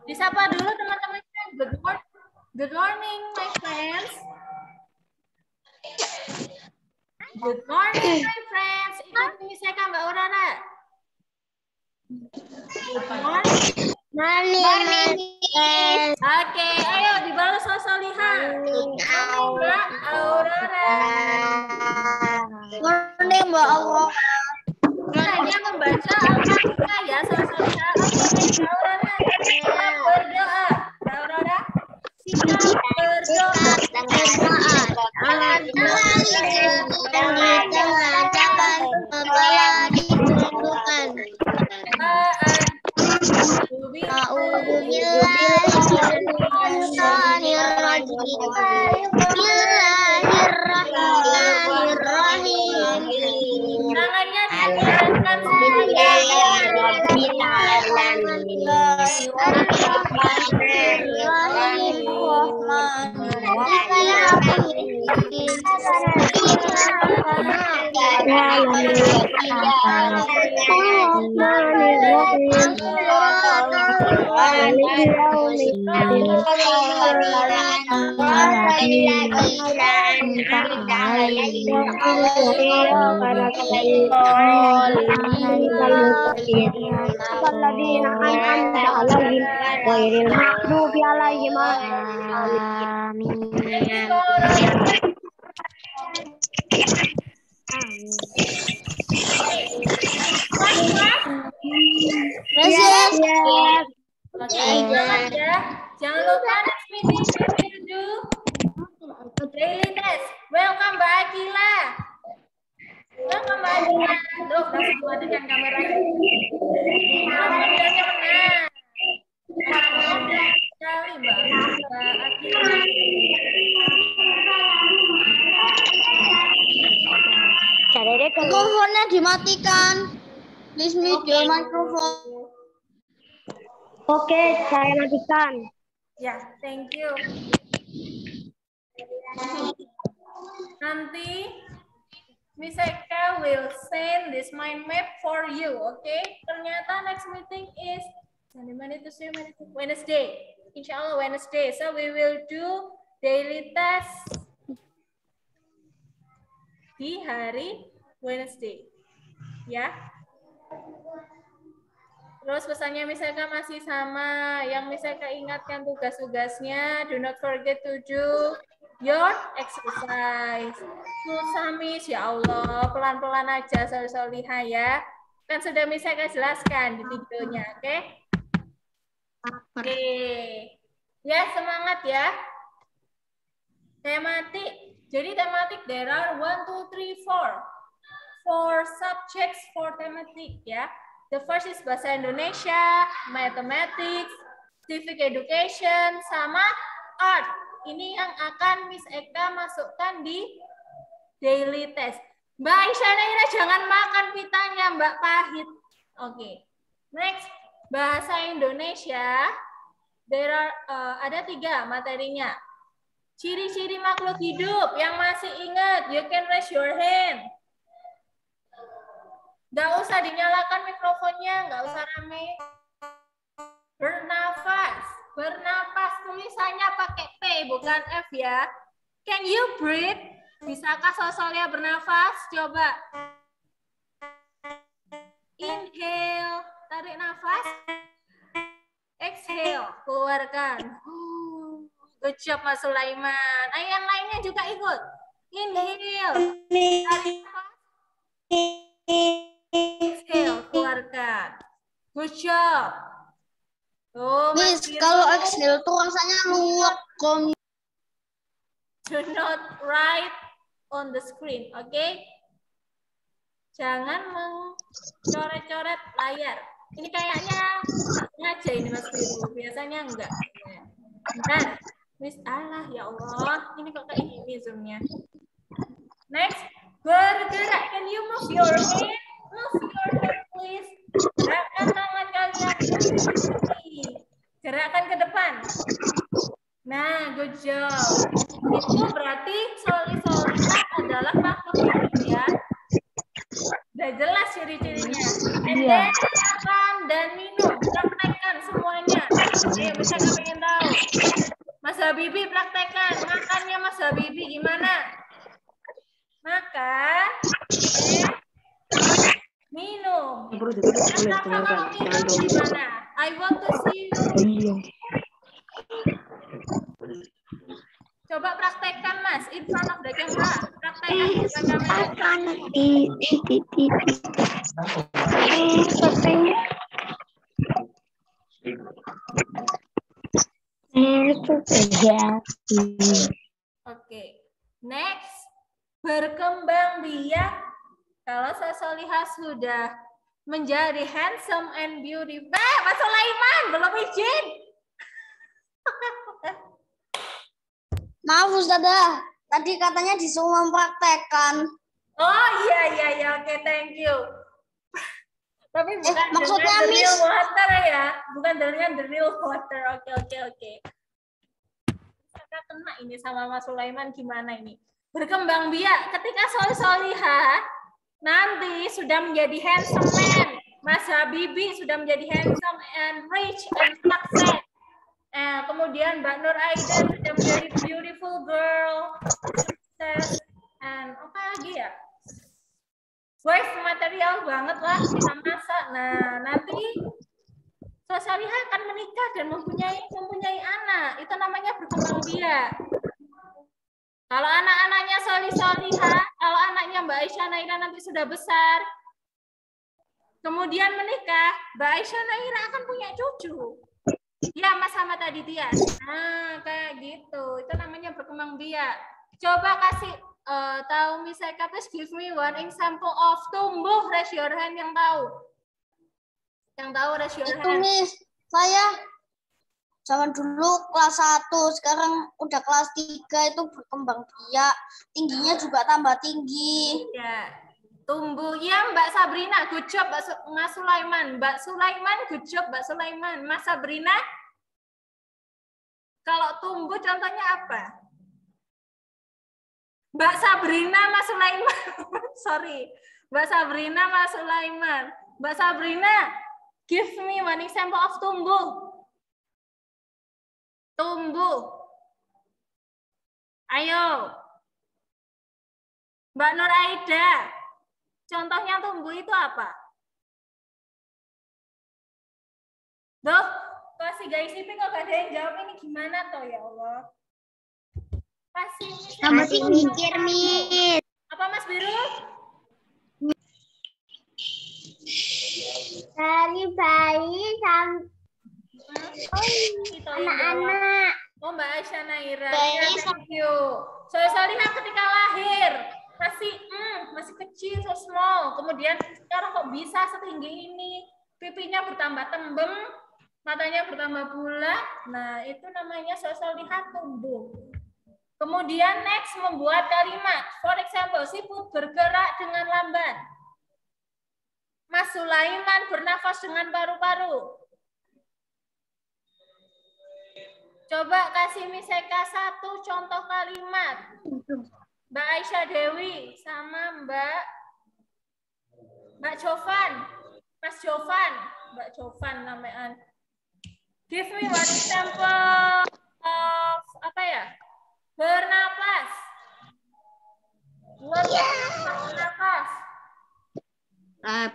Disapa dulu teman-temannya. Good morning, my friends. Good morning, my friends. Ikuti saya Mbak Aurora. Good morning. Morning. Oke, ayo dibalas Solihah. Mbak Aurora. Morning, Mbak Aurora. Hanya membaca Al-Fatihah ya, Solihah. Oke, Mbak Aurora. Kita berdoa. Mbak Aurora. Kita berdoa. Tangannya digerakkan semuanya. Jangan lupa next meeting we will do daily test. Welcome Mbak Akila. Welcome Mbak Akila. Duh, langsung matikan kameranya. Alhamdulillahnya menang. Sekali Mbak Akila. Mikrofonnya dimatikan. Please mute your microphone. Oke, saya matikan. Ya, thank you. Nanti Miss Eka will send this mind map for you, okay? Ternyata next meeting is Wednesday. Insya Allah Wednesday. So we will do daily test di hari Wednesday. Ya. Terus pesannya Miss Eka masih sama. Yang Miss Eka ingatkan tugas-tugasnya. Do not forget to do your exercise. Susah Miss, ya Allah. Pelan-pelan aja, Solihah ya. Kan sudah Miss Eka jelaskan di videonya, oke? Oke. Ya, semangat ya. Tematik. Jadi tematik there are 1, 2, 3, 4. 4 subjects for tematik ya. The first is bahasa Indonesia, mathematics, civic education, sama art. Ini yang akan Miss Eka masukkan di daily test. Mbak Aisyah Naira jangan makan pitanya, Mbak pahit. Oke. Next, bahasa Indonesia. There are ada 3 materinya. Ciri-ciri makhluk hidup yang masih ingat, you can raise your hand. Nggak usah dinyalakan mikrofonnya, nggak usah rame. Bernafas. Bernapas tulisannya pakai P bukan F ya. Can you breathe? Bisakah Solihah bernafas? Coba. Inhale, tarik nafas. Exhale, keluarkan. Good job Mas Sulaiman. Ayo yang lainnya juga ikut. Inhale, tarik nafas. Exhale, keluarkan. Good job. Oh, Miss, kalau exhale tuh rasanya luwak. Do not write on the screen, oke? Okay? Jangan mencoret-coret layar. Ini kayaknya sengaja ini Mas Biru. Biasanya enggak. Bentar. Miss, Allah ya Allah. Ini kok kayak gini zoomnya. Next, bergerak. Can you move your hand? Move your hand, please. Gerakkan tangan kalian. Gerakkan ke depan. Nah, good job. Itu berarti Solihah adalah makhluk hidup ya. Udah jelas ciri-cirinya. And then makan dan minum. Praktekkan semuanya. Ayo, bisa nggak pengen tahu? Mas Habibi praktekkan. Makannya Mas Habibi gimana? Makan, minum. Kalau minum gimana? I want to see you. Coba praktekkan Mas, in front of the camera. Praktekkan di depan kamera. Oke, next. Berkembang biak. Kalau Solihah sudah menjadi handsome and beautiful. Mas Sulaiman, belum izin. Maaf Ustazah, tadi katanya disuruh mempraktekkan. Oh iya, oke, thank you. Tapi bukan maksudnya dengan the real Miss water ya, bukan dengan the real water. Oke. Kita kena ini sama Mas Sulaiman gimana ini? Berkembang biak ketika Solihah nanti sudah menjadi handsome man, Mas Habibi sudah menjadi handsome and rich and success. Kemudian Mbak Nur Aida sudah menjadi beautiful girl, success, and apa lagi ya? Wife material banget lah, bisa masak. Nah, nanti Solihah akan menikah dan mempunyai anak. Itu namanya berkembang biak. Kalau anak-anaknya Solihah, kalau anaknya Mbak Aisyah Naira nanti sudah besar, kemudian menikah, Mbak Aisyah Naira akan punya cucu. Ya, Mas sama tadi Tias. Nah, kayak gitu. Itu namanya berkembang biak. Coba kasih tahu Miss Eka, please give me one example of tumbuh. Raise your hand yang tahu. Yang tahu raise your hand. Itu Miss, saya zaman dulu kelas 1, sekarang udah kelas 3 itu berkembang biak. Tingginya juga tambah tinggi. Ya. Tumbuh. Ya, Mbak Sabrina, good job Mas Sulaiman. Mbak Sulaiman, good job Mbak Sulaiman. Mas Sabrina, kalau tumbuh contohnya apa? Mbak Sabrina, Mas Sulaiman. Sorry. Mbak Sabrina, Mas Sulaiman. Mbak Sabrina, give me one example of tumbuh. Tumbuh. Ayo. Mbak Nur Aida. Contohnya tumbuh itu apa? Duh, kasih guys IP kok gak ada yang jawab, ini gimana toh ya Allah? Masih mikir, Miss. Apa Mas Biru? Dari bayi sampai anak-anak. Oh, Mbak Aisyah Naira. Bayi Thank you. Solihah ketika lahir masih kecil, so small. Kemudian sekarang kok bisa setinggi ini? Pipinya bertambah tembem, matanya bertambah bulat. Nah, itu namanya Solihah tumbuh. Kemudian next membuat kalimat. For example, siput bergerak dengan lambat. Mas Sulaiman bernafas dengan paru-paru. Coba kasih Miss Eka satu contoh kalimat. Mbak Aisyah Dewi sama Mbak Jovan. Mas Jovan. Mbak Jovan namanya. Give me one example of apa ya? Bernapas. Bernapas.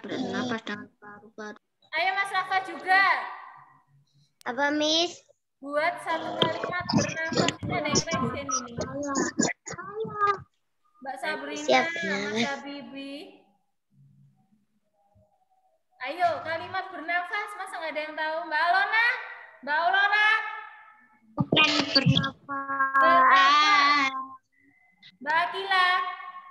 Bernapas dengan paru-paru. Ayo Mas Rafa juga. Apa, Miss? Buat satu kalimat bernapas. Ada yang resen ini. Mbak Sabrina, Mas Habibi. Ayo, kalimat bernafas. Masa nggak ada yang tahu? Mbak Alona? Mbak Aurora? Bukan bernafas. Mbak Akila?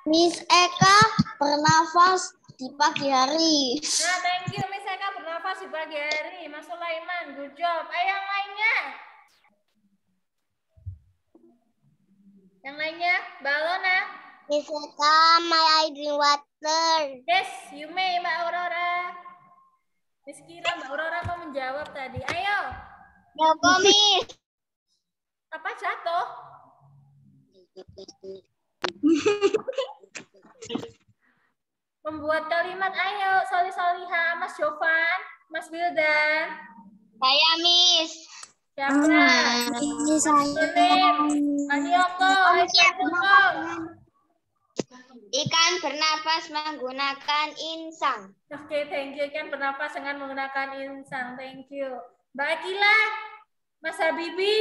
Miss Eka bernafas di pagi hari. Nah, thank you. Miss Eka bernafas di pagi hari. Mas Sulaiman, good job. Ayo yang lainnya. Yang lainnya, Mbak Alona? Miss Eka, may I drink water? Yes, you may, Mbak Aurora. Miss Kira, Mbak Aurora mau menjawab tadi. Ayo. Jawab, Miss. Apa jatuh? Membuat kalimat, ayo. Solihah, Mas Jovan, Mas Wildan. Saya, Miss. Siapa? Ini saya. Manioko, Ikan bernapas menggunakan insang. Oke, thank you. Ikan bernapas dengan menggunakan insang. Thank you. Mbak Akila, Mas Habibi.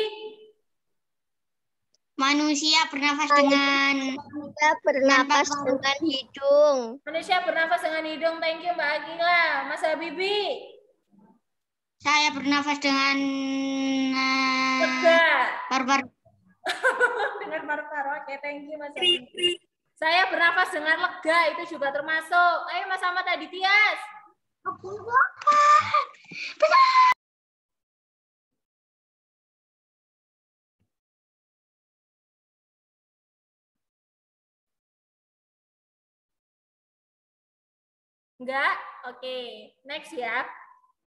Manusia bernafas dengan hidung. Manusia bernafas dengan hidung. Thank you, Mbak Akila. Mas Habibi. Saya bernafas dengan Lega. paru-paru. Dengan paru-paru. Oke, thank you, Mas Habibi. Saya bernafas dengan lega. Itu juga termasuk. Ayo, Mas Ahmad Aditya. Enggak? Oke. Next ya.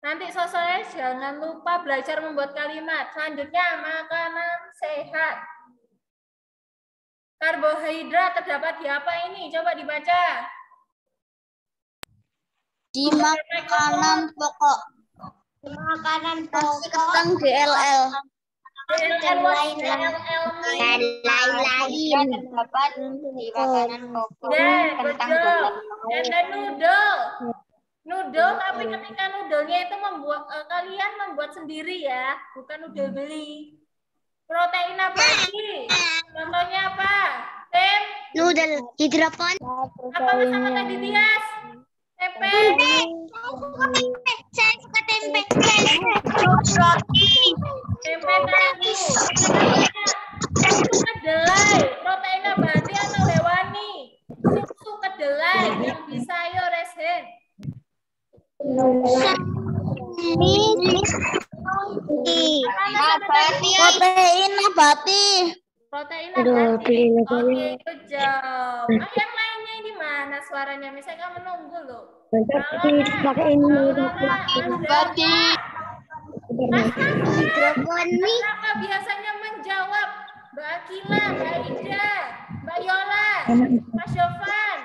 Nanti sore jangan lupa belajar membuat kalimat. Selanjutnya, makanan sehat. Karbohidrat terdapat di apa ini? Coba dibaca. Di makanan pokok. Makanan Nasi kentang DLL. dan lain-lain terdapat di makanan pokok. Kentang and the noodle. Noodle, tapi ketika noodle-nya itu kalian membuat sendiri ya, bukan noodle beli. Protein abadi. Contohnya apa? Tim? Noodle hidropon. Apa bersama tadi Tias? Tempe. Saya suka tempe. Tempe tahu. Susu kedelai. Protein abadi atau hewani? Susu kedelai yang bisa ayo resen. Protein nabati. Protein nabati. Oke, good job. Oh, yang lainnya ini mana suaranya? Misalnya kamu menunggu loh. Siapa biasanya menjawab? Mbak Akila, Mbak Ida, Mbak Yola, Mas Jovan.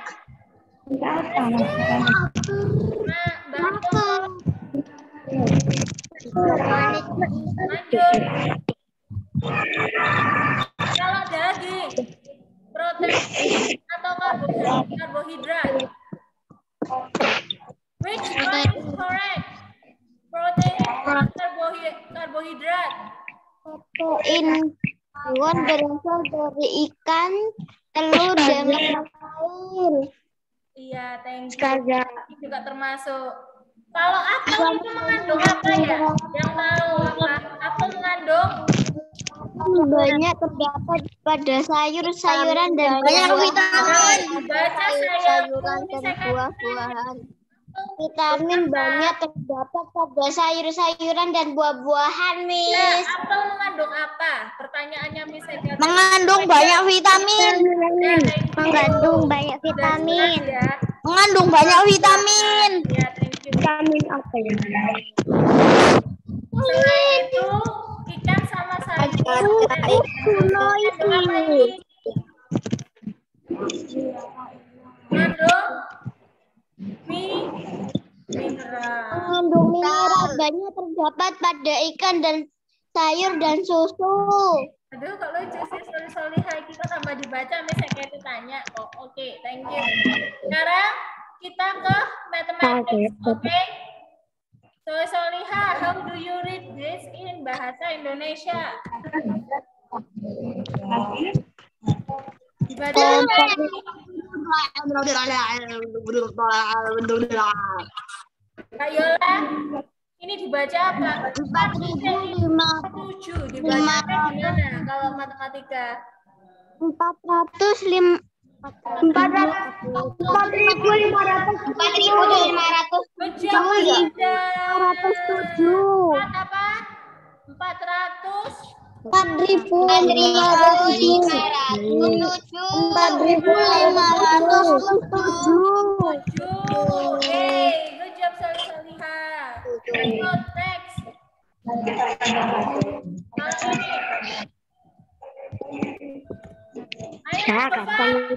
Lanjut. Kalau daging, protein atau karbohidrat? Which one is correct? Protein atau karbohidrat? Protein hewan berasal dari ikan, telur, dan lain-lain. Iya, thank you. Ini juga termasuk. Kalau apel itu mengandung apa ya? Yang tahu apa? Apel mengandung banyak terdapat pada sayur-sayuran dan Banyak vitamin. baca sayuran dan buah-buahan. Vitamin banyak terdapat pada sayur-sayuran dan buah-buahan, Nah, Miss. apel mengandung apa? Pertanyaannya Miss Eka. Mengandung banyak vitamin. Mengandung banyak vitamin. Ya. Mengandung banyak vitamin. Ya, thank you. Vitamin apa ya? Selain itu, ikan sama sayur. Mengandung apa ini? Mengandung mineral. Mengandung mineral banyak terdapat pada ikan dan sayur dan susu. Aduh, kalau lucu sih, Solihah kita tambah dibaca, misalnya itu tanya kok. Oke, thank you. Sekarang kita ke mathematics, oke? So, Solihah, how do you read this in bahasa Indonesia? Dibaca. Kak Yola, ini dibaca apa? 4.507. Dibaca gimana kalau matematika? 4.500. 4.507. Apa? 400. 4.507. Hey, good job Solihah. Next. Ayo, Bapak.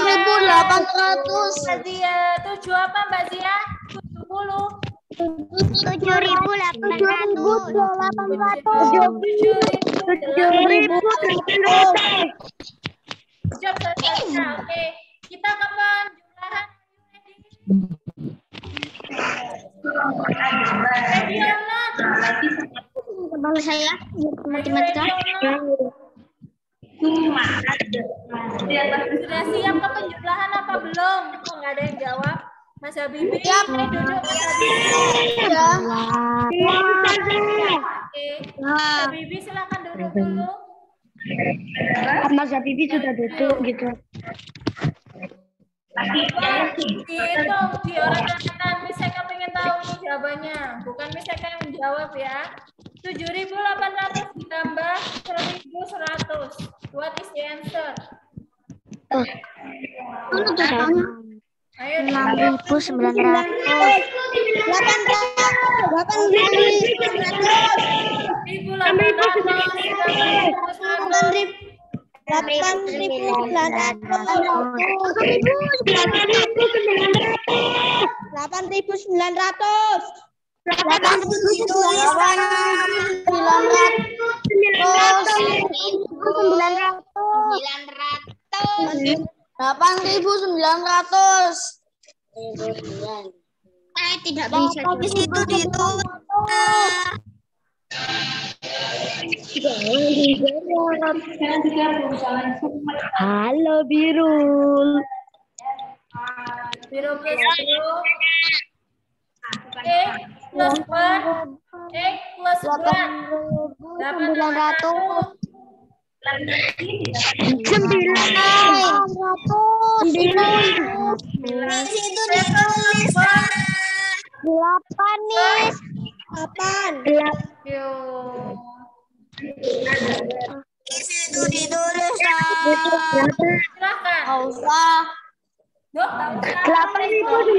7.800. Mbak Zia, 7 apa Mbak Zia? 70. Jawab selesai. Oke, kita kapan jumlahan? Ready or not? Kepala saya matematika. Sudah siap ke penjumlahan apa belum? Kok nggak ada yang jawab? Mas Habibie, ini duduk Mas Habibie. Oke, Mas Habibie silakan duduk dulu. Mas Habibie sudah duduk gitu. Dihitung di orang kanan. Miss Eka pengen tahu nih jawabannya. Bukan Miss Eka yang menjawab ya. 7.800 ditambah 1.100. What is the answer? Ayo 6.900. 8.900. Tidak bisa itu. Halo Birul. Biru plus biru. Plus 1. Plus 1. 8.900. 8. Itu ditulis. Silakan. Usah. 8.900.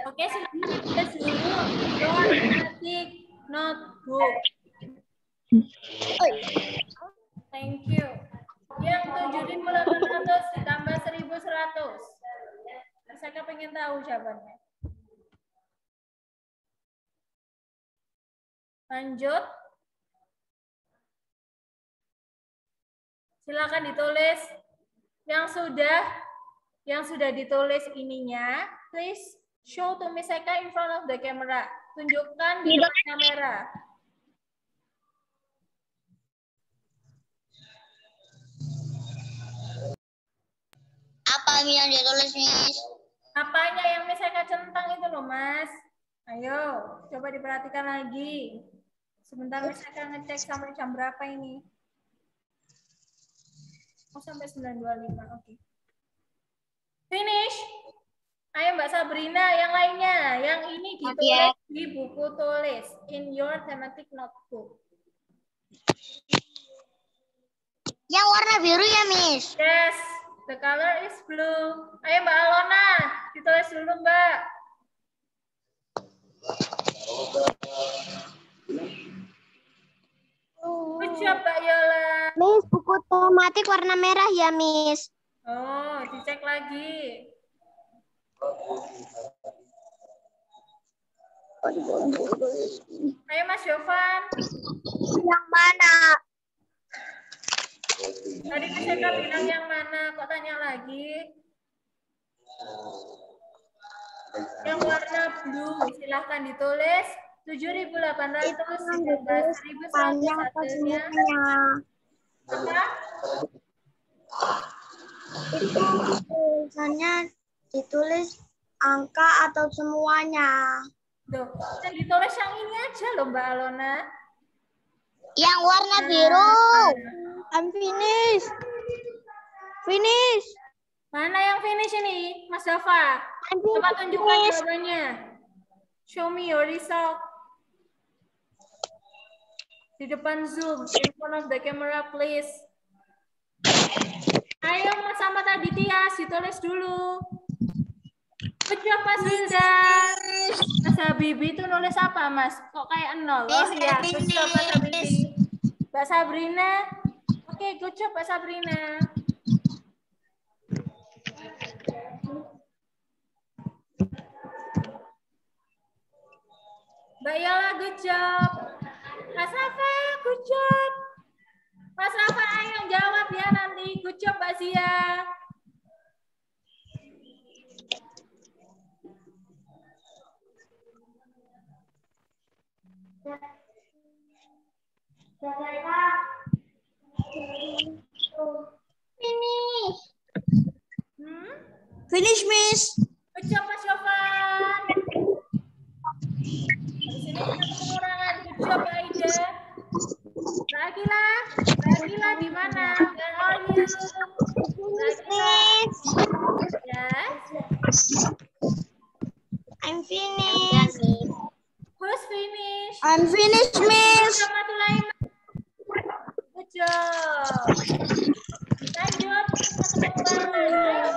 Oke, silakan ditulis dulu your mathematic notebook. Thank you. Yang 7.800 ditambah 1.100. Saya pengen tahu jawabannya. Lanjut. Silakan ditulis yang sudah ditulis ininya. Please show to Miss Eka in front of the camera. Tunjukkan di depan kamera. Apa yang ditulis, Miss? Apanya yang Miss Eka centang itu loh, Mas. Ayo, coba diperhatikan lagi. Sebentar Miss Eka ngecek sampai jam berapa ini. Oh, sampai 9.25. Oke. Finish. Ayo Mbak Sabrina, yang lainnya. Yang ini ditulis di buku tulis. In your thematic notebook. Yang warna biru ya, Miss? Yes, the color is blue. Ayo Mbak Alona, ditulis dulu Mbak. Good job Mbak Yola. Miss, buku tematik warna merah ya, Miss. Oh, dicek lagi. Ayo Mas Jovan. Yang mana? Tadi Mas Eka bilang yang mana? Kok tanya lagi? Yang warna blue. Silahkan ditulis. 7.800 ditambah 1.100 hasilnya. Apa? Itu tulisannya ditulis angka atau semuanya. Tuh, yang ditulis yang ini aja loh Mbak Alona. Yang warna biru. I'm finish. Finish. Mana yang finish ini, Mas Dava? Coba tunjukkan jawabannya. Show me your result. Di depan Zoom, in front of the camera, please. Ayo Mas Ahmad Aditya, ditulis dulu. Good job Mas Hilda. Mas Habibie itu nulis apa Mas? Kok kayak 0? Oh iya, good job Mas Habibie. Mbak Sabrina. Oke, good job Mbak Sabrina. Mbak Yola, good job. Mas Rafa, good job. Mas Rafa, ayo jawab ya nanti. Good job, Mbak Zia. Finish. Finish, Miss. Good job, Mas Yovan. Di sini kita pengurangan. Good job, Mbak Aida. Mbak Akila di mana? Where are you? Mbak Akila. Yes. I'm finished. Who's finished? I'm finished, Miss. Sama Sulaiman. Good job. Lanjut ke teman-teman.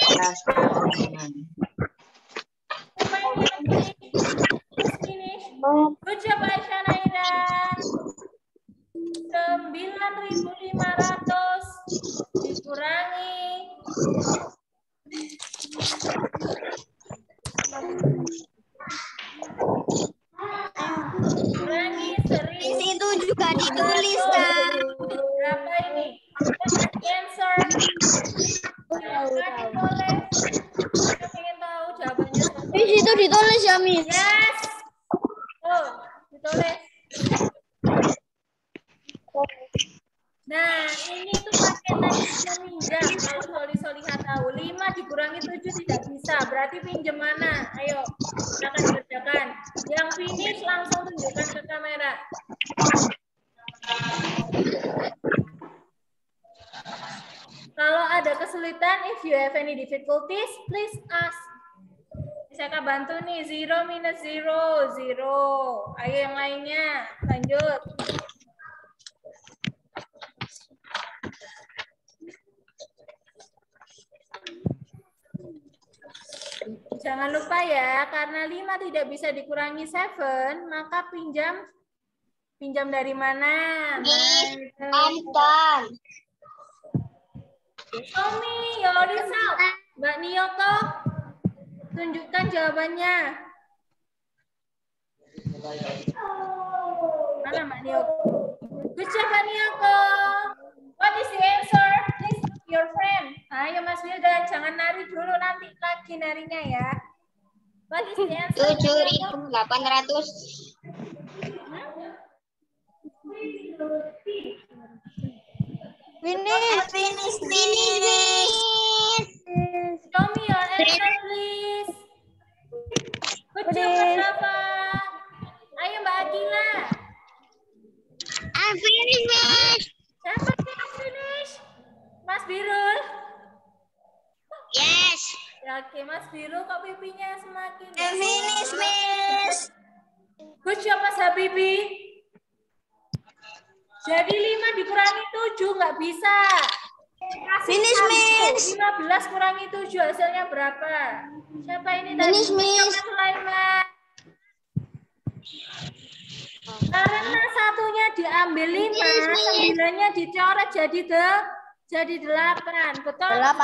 Ayo sekarang kita hitung sendiri. Who's finished? Good job, Aisyah Naira. 9.500 dikurangi 1.000. Itu juga ditulis, Kak. Berapa ini? Answer. Silakan ditulis. Saya ingin tahu jawabannya. Miss, itu ditulis ya, Miss? Yes. Oh, ditulis. Nah, ini tuh pakai teknik meminjam. Kalau Solihat tahu, 5 dikurangi 7 tidak bisa. Berarti pinjam mana? Ayo, silakan dikerjakan. Yang finish langsung tunjukkan ke kamera. Kalau ada kesulitan, if you have any difficulties, please ask. Saya akan bantu nih, 0 minus 0, 0. Ayo yang lainnya, lanjut. Jangan lupa ya, karena 5 tidak bisa dikurangi 7, maka pinjam dari mana? I'm done. Show me your result. Mbak Niyoko, tunjukkan jawabannya. Mana Mbak Niyoko? Good job, Mbak Niyoko. What is the answer? Please look your friend. Ayo Mas Wildan, jangan nari dulu, nanti lagi narinya ya. What is the answer? 7.800. Finish. Show me your answer, please. Good job, Mas Rafa. Ayo Mbak Akila. I'm finished. Siapa yang finish? Mas Birul. Yes. Ya, oke, Mas Birul kok pipinya semakin. Finish, Miss. Good job, Mas Habibi. Jadi 5 dikurangi 7 nggak bisa. Finish, Miss. 15 kurangi 7 hasilnya berapa? Siapa ini tadi? Finish, Miss. Sulaiman. Karena satunya diambil 5, 9-nya dicoret jadi 8. Betul? 8.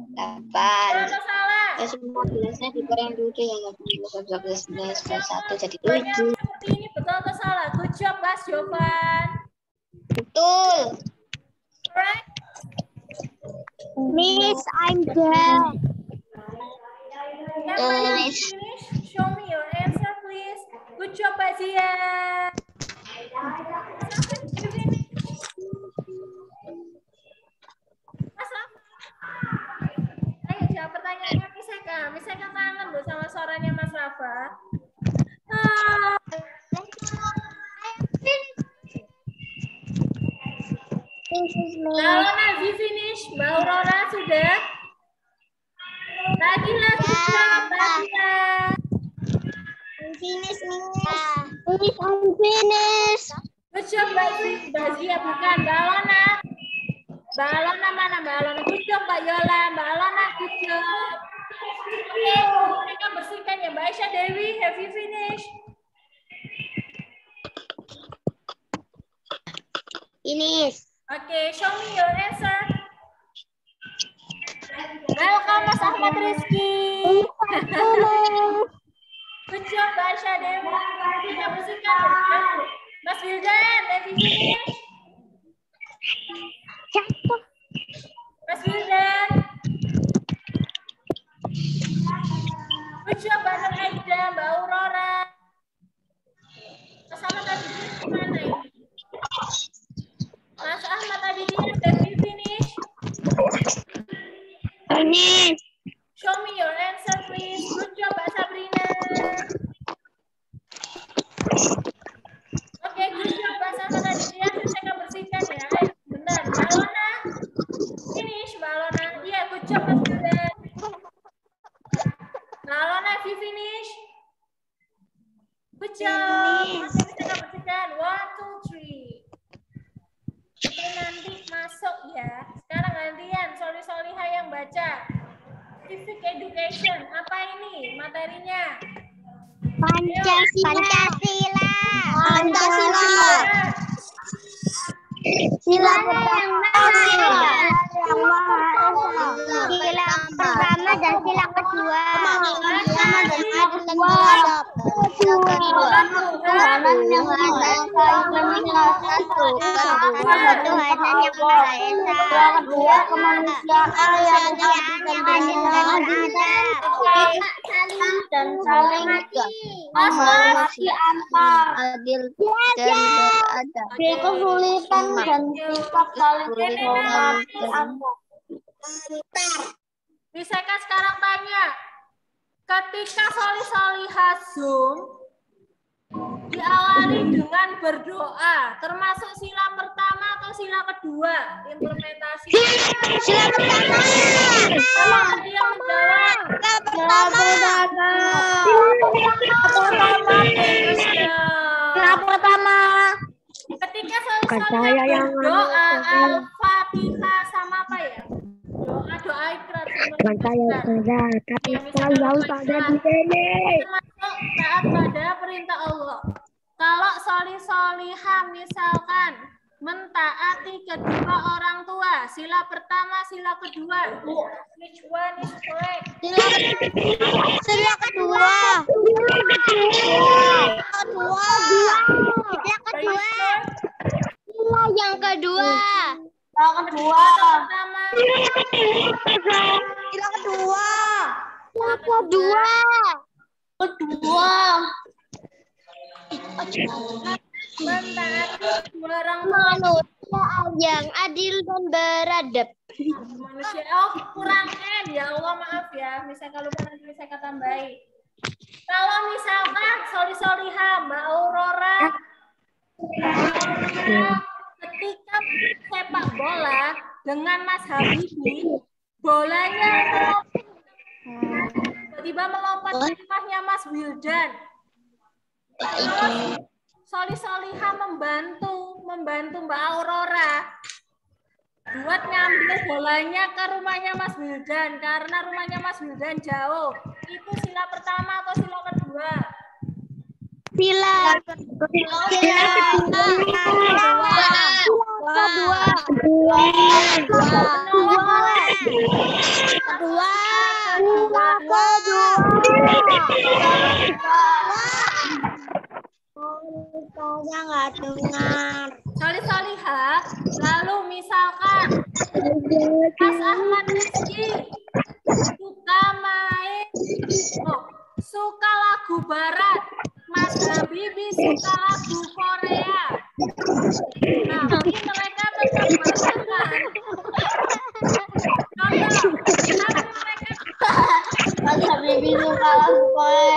Betul atau salah? Ya, semua gelasnya dikurang 7 yang nggak bisa 1 jadi Banyak 7. seperti ini, betul atau salah? Good job, Mas Jovan. Betul. Alright. Miss, I'm done. Siapa yang finish? Show me your answer, please. Good job, Mbak Zia. Mas Rafa. Ayo jawab pertanyaannya Miseka kangen loh sama suaranya Mas Rafa. Kalau Nazi finish, Mbak Aurora sudah? Lagi Mbak Aurora. Finish, Miss. I'm finished. Good job, Mbak Zia, bukan Mbak Alona. Mbak Alona mana Mbak Alona? Good job, Mbak Yola. Mbak Alona, good job. Oke, mereka bersihkan ya. Mbak Aisyah Dewi, have you finished? Finish. Okay, show me your answer. Welcome Mas Ahmad Rizky. Good job Basha Dewi. Kita bersihkan ya. Mas Wildan, have you finished? Mas Wildan. Good job Mbak Aida, Mbak Aurora. Mas Ahmad tadi gimana ini? Mas Ahmad tadi have you finished? Finish. Show me your answer please. Good job Mbak Sabrina. Oke, good job Mbak Sama tadi dia saya akan bersihkan ya. Bentar, Mbak Lona. Finish Mbak Lona. Iya, good job Mas Wildan. Mbak Lona, have you finish? Good job. Masih bisa akan bersihkan. 1, 2, 3. Oke, nanti masuk ya. Sekarang gantian Soli-Soliha yang baca. Civic education. Apa ini materinya? Pancasila. Sila yang sila pertama dan sila kedua. Tuhanan yang Maha Esa. Kedua kemanusiaan yang adil dan saling menghormati antar adil dan beradab. Kesulitan dan sikap saling menghormati antar. Bisa kan sekarang tanya, ketika Soli-Soliha Zoom diawali dengan berdoa, termasuk sila pertama atau sila kedua implementasi? Sila pertama. Siapa yang menjawab? Sila pertama. Ketika Soli-Soliha berdoa Al-Fatihah sama apa ya? Doa ikrar. Tapi saya pada di sini. Termasuk taat pada perintah Allah. Kalau Soli-Soliha misalkan mentaati kedua orang tua, sila pertama, sila kedua, which one is correct? Sila kedua. Sila yang kedua. Yang kedua. Pertama. Sila kedua. Sila kedua. Kedua. Mentaati kedua orang tua. Manusia yang adil dan beradab. Manusia, oh kurang N ya Allah, maaf ya. Misalnya kalau nanti saya kata tambahin. Kalau misalkan Soli-Soliha Mbak Aurora ketika sepak bola dengan Mas Habibi, bolanya tiba-tiba melompat ke rumahnya Mas Wildan. Soli-Soliha membantu Mbak Aurora buat ngambil bolanya ke rumahnya Mas Wildan karena rumahnya Mas Wildan jauh. Itu sila pertama atau sila kedua? Sila saya nggak dengar. Soli-Soliha, lalu misalkan Mas Ahmad Rizky suka main, suka lagu barat, Mas Habibi suka lagu Korea. Tapi mereka tetap berteman. Contoh, tapi mereka Mas Habibi suka lagu Korea.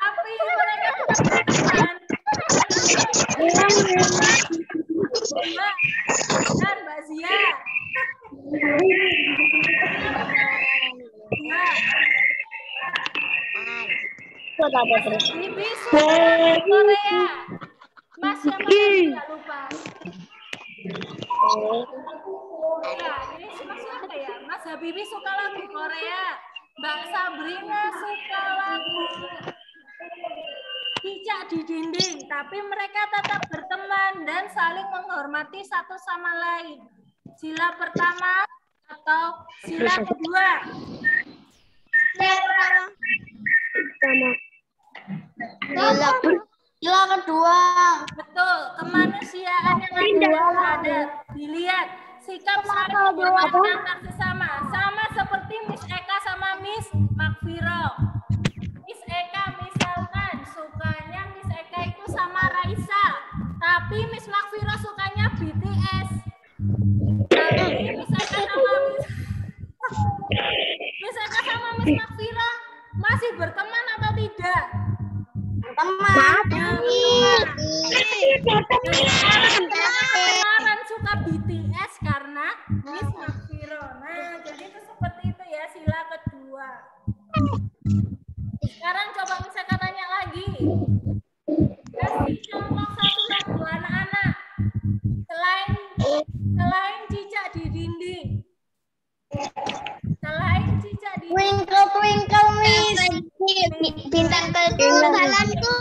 tapi mereka tetap berteman. Dan Mbak Zia. Bibi suka Korea. Mas siapa tidak lupa. Nah, ini maksudnya apa ya? Mas Habibi suka lagu Korea. Mbak Sabrina suka lagu cicak di dinding, tapi mereka tetap berteman dan saling menghormati satu sama lain. Sila pertama atau sila kedua? Sila kedua. Betul, kemanusiaan yang ada. Dilihat, sikap saling menghormati antar sesama. Sama seperti Miss Eka sama Miss Makfiro. Miss Eka misalkan sukanya Miss Eka itu sama Raisa. Tapi Miss Makfiro sukanya BTS. Tapi Miss Eka sama Miss Makfiro masih berteman atau tidak? Teman suka BTS karena Miss Makfiro. Nah, jadi itu seperti itu ya sila kedua. Sekarang coba bisa tanya lagi. Kasih contoh satu lagu anak-anak. Selain cicak di dinding. Selain cicak di dinding. Twinkle twinkle Miss. Bintang kedua balonku.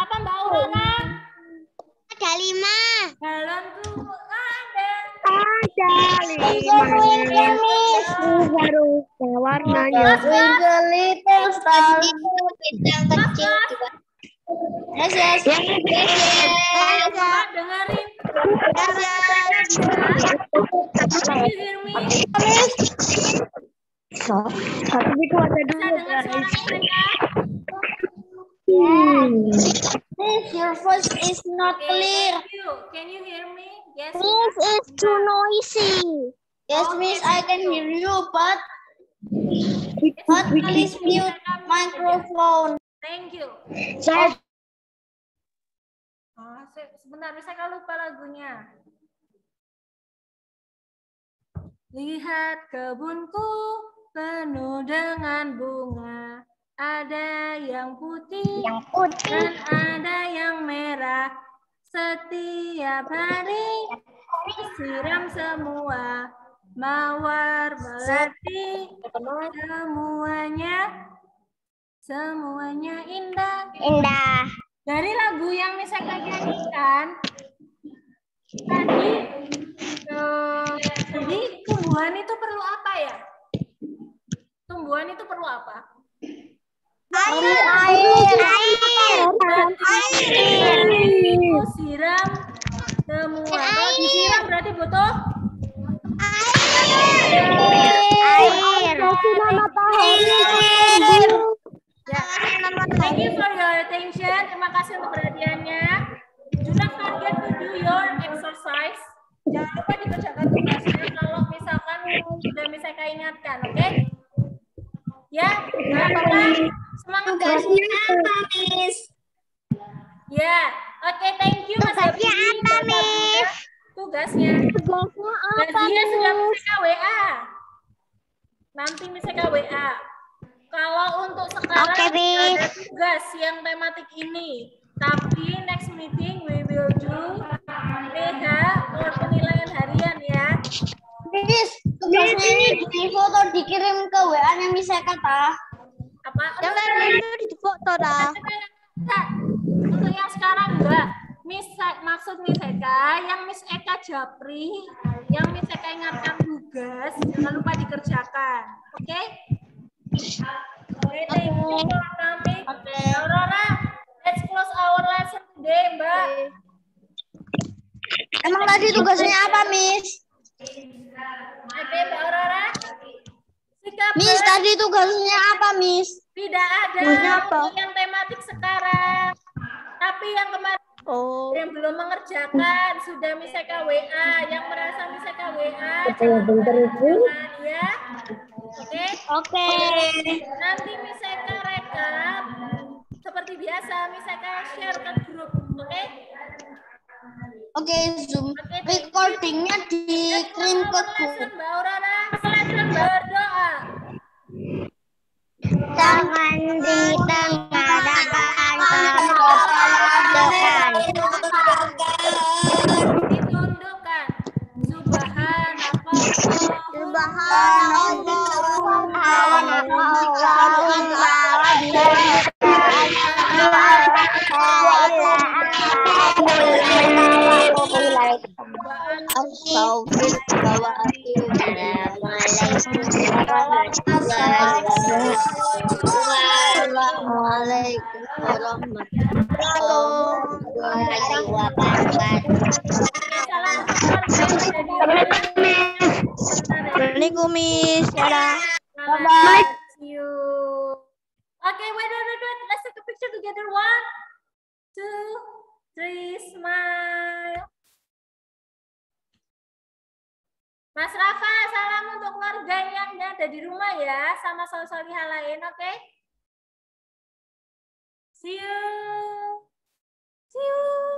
Apa Mbak Aurora? Ada 5. Balonku ada. Baru warnanya. Twinkle little star. Bintang kecil juga. Yes. Dengerin. Tapi itu ada Bisa dengar suara mereka? Miss, your voice is not clear. Can you hear me? Yes. This is too noisy. Yes, Miss, I can hear you, but please mute microphone. Thank you. Oh, sebentar, saya lupa lagunya. Lihat kebunku penuh dengan bunga. Ada yang putih, dan ada yang merah. Setiap hari siram semua. Mawar melati, semuanya indah. Dari lagu yang saya nyanyikan tadi tumbuhan itu perlu apa ya? Tumbuhan itu perlu apa? Air. Itu siram semua. Kalau disiram berarti butuh Air. ya. Thank you for your attention. Terima kasih untuk perhatiannya. Do not forget to do your exercise. Jangan lupa dikerjakan tugasnya kalau misalkan sudah bisa ingatkan, oke? Ya, semangat Tugasnya apa, Miss? ya. Oke, thank you Mas Abdi. Tugasnya gajinya sudah bisa WA. Nanti bisa WA. Kalau untuk sekarang ada tugas yang tematik ini. Tapi next meeting we will do PH or penilaian harian ya. Miss, tugasnya ini di foto dikirim ke WA-nya Miss Eka ta? Apa? Itu di foto dah. Untuk yang sekarang enggak. Maksud Miss Eka, yang Miss Eka japri, yang Miss Eka ingatkan tugas, jangan lupa dikerjakan. Oke? Oke, thank you for coming. Aurora, let's close our lesson today, Mbak. Emang tadi tugasnya apa, Miss? Oke, Mbak Aurora. Sikap Miss, tadi tugasnya apa, Miss? tidak ada untuk yang tematik sekarang. Tapi yang kemarin yang belum mengerjakan sudah Miss Eka WA, yang merasa Miss Eka WA jangan ya. Oke. Nanti Miss Eka rekap seperti biasa Miss Eka share ke grup, oke? Oke, Zoom recordingnya dikirim ke grup. Mbak Aurora, silakan berdoa. Tangan di tengah Ditundukkan. Subhanallah. Oke, salam untuk keluarga yang ada di rumah. Assalamualaikum, Miss. Dadah. Bye. See you. Okay, wait. Let's take a picture together. 1, 2, 3, smile. Mas Rafa, salam untuk keluarga yang ada di rumah ya, sama solihah lain, oke? See you. See you.